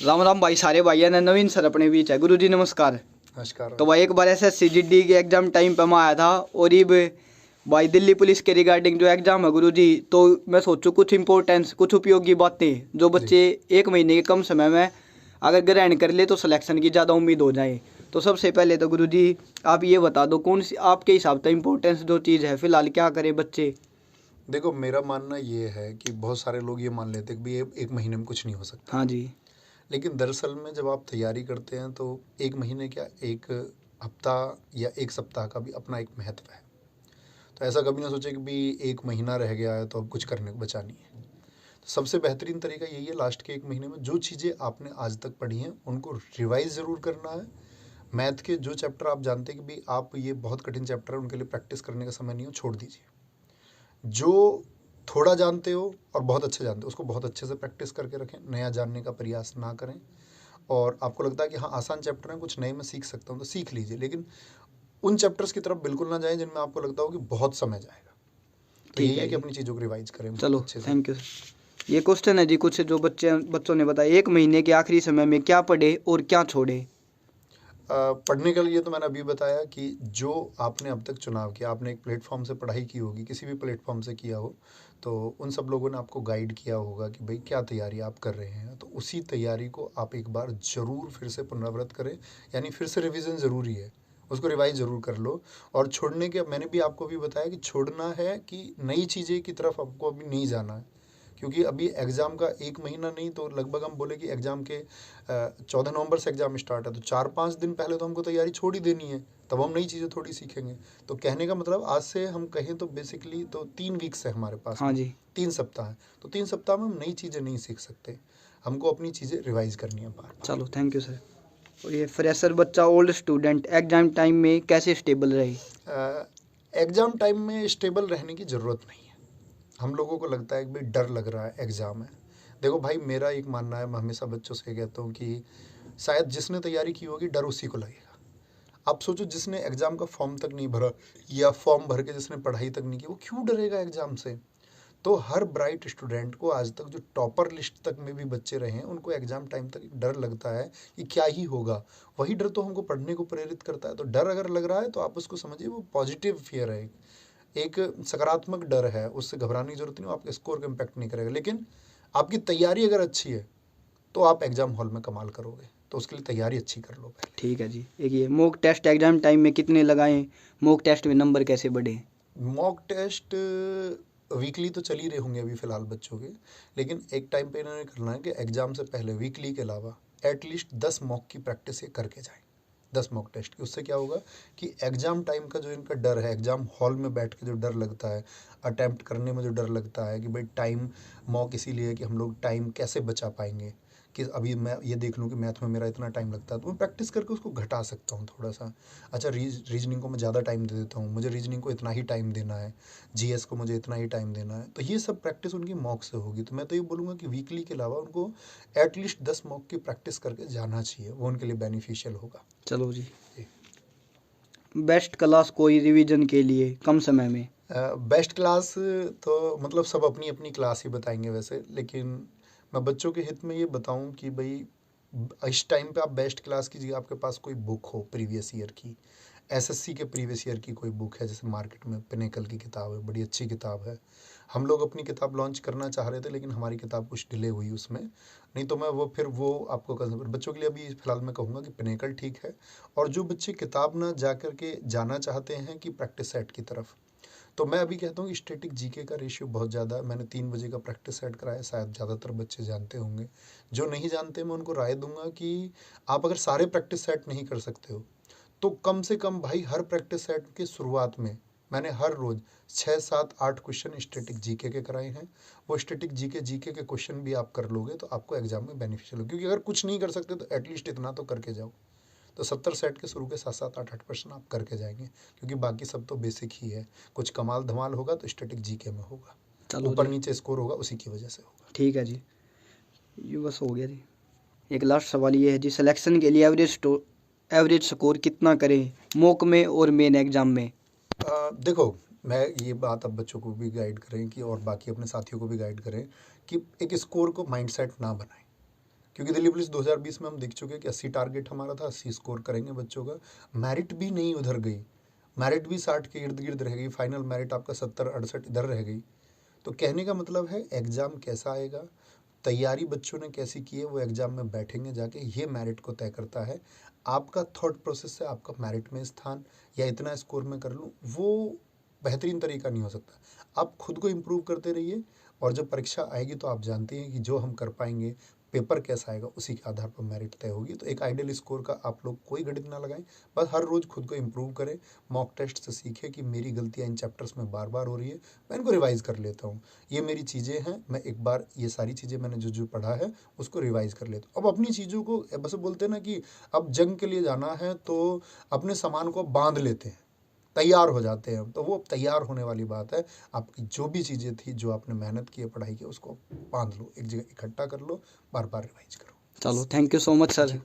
राम राम भाई, सारे भाइयों ने नवीन सर अपने बीच है। गुरुजी नमस्कार। नमस्कार। तो भाई एक बार SSC GD के एग्जाम टाइम पे मैं आया था और ये भाई दिल्ली पुलिस के रिगार्डिंग जो एग्जाम है गुरुजी, तो मैं सोचूं कुछ इंपॉर्टेंस कुछ उपयोगी बातें जो जी। बच्चे एक महीने के कम समय में अगर ग्रहण कर ले तो सिलेक्शन की ज़्यादा उम्मीद हो जाए। तो सबसे पहले तो गुरुजी आप ये बता दो कौन सी आपके हिसाब से इंपॉर्टेंस जो चीज़ है फिलहाल क्या करें बच्चे। देखो, मेरा मानना ये है कि बहुत सारे लोग ये मान लेते हैं कि भाई एक महीने में कुछ नहीं हो सकता। हाँ जी। लेकिन दरअसल में जब आप तैयारी करते हैं तो एक महीने क्या, एक हफ्ता या एक सप्ताह का भी अपना एक महत्व है। तो ऐसा कभी ना सोचे कि भाई एक महीना रह गया है तो अब कुछ करने को बचा नहीं है। तो सबसे बेहतरीन तरीका यही है, लास्ट के एक महीने में जो चीज़ें आपने आज तक पढ़ी हैं उनको रिवाइज ज़रूर करना है। मैथ के जो चैप्टर आप जानते हैं कि भाई आप ये बहुत कठिन चैप्टर है, उनके लिए प्रैक्टिस करने का समय नहीं हो, छोड़ दीजिए। जो थोड़ा जानते हो और बहुत अच्छे जानते हो उसको बहुत अच्छे से प्रैक्टिस करके रखें, नया जानने का प्रयास ना करें। और आपको लगता है कि हाँ आसान चैप्टर है, कुछ नए मैं सीख सकता हूँ, तो सीख लीजिए। लेकिन उन चैप्टर्स की तरफ बिल्कुल ना जाएं जिनमें आपको लगता हो कि बहुत समय जाएगा। तो ठीक यही है है कि जी। अपनी चीज़ों को रिवाइज करें बहुत चलो अच्छे से। Thank you. ये क्वेश्चन है जी कुछ जो बच्चों ने बताया, एक महीने के आखिरी समय में क्या पढ़े और क्या छोड़े। पढ़ने के लिए तो मैंने अभी बताया कि जो आपने अब तक चुनाव किया, आपने एक प्लेटफॉर्म से पढ़ाई की होगी, किसी भी प्लेटफॉर्म से किया हो, तो उन सब लोगों ने आपको गाइड किया होगा कि भाई क्या तैयारी आप कर रहे हैं। तो उसी तैयारी को आप एक बार ज़रूर फिर से पुनरावृत करें, यानी फिर से रिवीजन ज़रूरी है, उसको रिवाइज ज़रूर कर लो। और छोड़ने के मैंने भी आपको भी बताया कि छोड़ना है कि नई चीज़ें की तरफ आपको अभी नहीं जाना है, क्योंकि अभी एग्ज़ाम का एक महीना नहीं तो लगभग हम बोले कि एग्ज़ाम के 14 नवंबर से एग्ज़ाम स्टार्ट है, तो 4-5 दिन पहले तो हमको तैयारी छोड़ ही देनी है, तब हम नई चीज़ें थोड़ी सीखेंगे। तो कहने का मतलब आज से हम कहें तो बेसिकली तो 3 वीक्स है हमारे पास हाँ में, जी। 3 सप्ताह है। तो 3 सप्ताह में हम नई चीज़ें नहीं सीख सकते, हमको अपनी चीज़ें रिवाइज करनी है बार बार। चलो थैंक यू सर। और ये फ्रेशर बच्चा ओल्ड स्टूडेंट एग्जाम टाइम में कैसे स्टेबल रहे। एग्ज़ाम टाइम में स्टेबल रहने की ज़रूरत नहीं है। हम लोगों को लगता है कि भाई डर लग रहा है, एग्ज़ाम है। देखो भाई, मेरा एक मानना है, मैं हमेशा बच्चों से कहता हूँ कि शायद जिसने तैयारी की होगी डर उसी को लगेगा। आप सोचो, जिसने एग्ज़ाम का फॉर्म तक नहीं भरा या फॉर्म भर के जिसने पढ़ाई तक नहीं की, वो क्यों डरेगा एग्ज़ाम से। तो हर ब्राइट स्टूडेंट को, आज तक जो टॉपर लिस्ट तक में भी बच्चे रहे हैं, उनको एग्ज़ाम टाइम तक एक डर लगता है कि क्या ही होगा। वही डर तो हमको पढ़ने को प्रेरित करता है। तो डर अगर लग रहा है तो आप उसको समझिए वो पॉजिटिव फियर है, एक सकारात्मक डर है, उससे घबराने की जरूरत नहीं। वो आपके स्कोर को इम्पैक्ट नहीं करेगा। लेकिन आपकी तैयारी अगर अच्छी है तो आप एग्ज़ाम हॉल में कमाल करोगे। तो उसके लिए तैयारी अच्छी कर लो पहले। ठीक है जी। एक ये मॉक टेस्ट एग्जाम टाइम में कितने लगाएं, मॉक टेस्ट में नंबर कैसे बढ़े। मॉक टेस्ट वीकली तो चल ही रहे होंगे अभी फ़िलहाल बच्चों के, लेकिन एक टाइम पे इन्होंने करना है कि एग्ज़ाम से पहले वीकली के अलावा एटलीस्ट 10 मॉक की प्रैक्टिस ये करके जाएं। 10 मॉक टेस्ट की, उससे क्या होगा कि एग्ज़ाम टाइम का जो इनका डर है, एग्ज़ाम हॉल में बैठ के जो डर लगता है, अटैम्प्ट करने में जो डर लगता है कि भाई टाइम, मॉक इसीलिए है कि हम लोग टाइम कैसे बचा पाएंगे, कि अभी मैं ये देख लूँ कि मैथ में मेरा इतना टाइम लगता है तो मैं प्रैक्टिस करके उसको घटा सकता हूँ थोड़ा सा। अच्छा, रीजनिंग को मैं ज़्यादा टाइम दे देता हूँ, मुझे रीजनिंग को इतना ही टाइम देना है, जीएस को मुझे इतना ही टाइम देना है। तो ये सब प्रैक्टिस उनकी मॉक से होगी। तो मैं तो ये बोलूँगा कि वीकली के अलावा उनको एटलीस्ट 10 मॉक की प्रैक्टिस करके जाना चाहिए, वो उनके लिए बेनिफिशियल होगा। चलो जी। जी। बेस्ट क्लास कोई रिवीजन के लिए कम समय में। बेस्ट क्लास तो मतलब सब अपनी अपनी क्लास ही बताएंगे वैसे, लेकिन मैं बच्चों के हित में ये बताऊं कि भाई इस टाइम पे आप बेस्ट क्लास कीजिए, आपके पास कोई बुक हो प्रीवियस ईयर की, एसएससी के प्रीवियस ईयर की कोई बुक है, जैसे मार्केट में पिनेकल की किताब है, बड़ी अच्छी किताब है। हम लोग अपनी किताब लॉन्च करना चाह रहे थे लेकिन हमारी किताब कुछ डिले हुई उसमें, नहीं तो मैं वो फिर वो आपको बच्चों के लिए अभी फ़िलहाल मैं कहूँगा कि पिनेकल ठीक है। और जो बच्चे किताब ना जा कर के जाना चाहते हैं कि प्रैक्टिस सेट की तरफ, तो मैं अभी कहता हूँ कि स्टैटिक जीके का रेशियो बहुत ज़्यादा है। मैंने 3 बजे का प्रैक्टिस सेट कराया, शायद ज़्यादातर बच्चे जानते होंगे। जो नहीं जानते मैं उनको राय दूंगा कि आप अगर सारे प्रैक्टिस सेट नहीं कर सकते हो तो कम से कम भाई हर प्रैक्टिस सेट के शुरुआत में मैंने हर रोज़ 6-7-8 क्वेश्चन स्टैटिक जीके के कराए हैं। वो स्टैटिक जीके के क्वेश्चन भी आप कर लोगे तो आपको एग्जाम में बेनिफिशियल हो, क्योंकि अगर कुछ नहीं कर सकते तो एटलीस्ट इतना तो करके जाओ। तो 70 सेट के शुरू के 7-7 8-8 क्वेश्चन आप करके जाएंगे, क्योंकि बाकी सब तो बेसिक ही है। कुछ कमाल धमाल होगा तो स्टैटिक जीके में होगा, चलो ऊपर जी। नीचे स्कोर होगा उसी की वजह से होगा। ठीक है जी। ये बस हो गया जी। एक लास्ट सवाल ये है जी, सिलेक्शन के लिए एवरेज स्कोर कितना करें मॉक में और मेन एग्जाम में। देखो, मैं ये बात अब बच्चों को भी गाइड करें कि और बाकी अपने साथियों को भी गाइड करें कि एक स्कोर को माइंडसेट ना बनाएं। क्योंकि दिल्ली पुलिस 2020 में हम देख चुके हैं कि 80 टारगेट हमारा था, 80 स्कोर करेंगे बच्चों का। मेरिट भी नहीं उधर गई, मेरिट भी 60 के इर्द गिर्द रह गई, फाइनल मेरिट आपका 70-68 इधर रह गई। तो कहने का मतलब है एग्ज़ाम कैसा आएगा, तैयारी बच्चों ने कैसी की है, वो एग्ज़ाम में बैठेंगे जाके, ये मेरिट को तय करता है। आपका थॉट प्रोसेस से आपका मेरिट में स्थान या इतना स्कोर में कर लूँ, वो बेहतरीन तरीका नहीं हो सकता। आप खुद को इम्प्रूव करते रहिए, और जब परीक्षा आएगी तो आप जानते हैं कि जो हम कर पाएंगे, पेपर कैसा आएगा, उसी के आधार पर मेरिट तय होगी। तो एक आइडियल स्कोर का आप लोग कोई गणित ना लगाएं, बस हर रोज़ खुद को इम्प्रूव करें। मॉक टेस्ट से सीखें कि मेरी गलतियाँ इन चैप्टर्स में बार बार हो रही है, मैं इनको रिवाइज कर लेता हूँ। ये मेरी चीज़ें हैं, मैं एक बार ये सारी चीज़ें मैंने जो जो पढ़ा है उसको रिवाइज कर लेता हूँ। अब अपनी चीज़ों को, बस बोलते हैं ना कि अब जंग के लिए जाना है तो अपने सामान को बांध लेते हैं, तैयार हो जाते हैं। तो वो तैयार होने वाली बात है। आपकी जो भी चीज़ें थी, जो आपने मेहनत की है, पढ़ाई की, उसको बांध लो, एक जगह इकट्ठा कर लो, बार बार रिवाइज करो। चलो, thank you so much sir.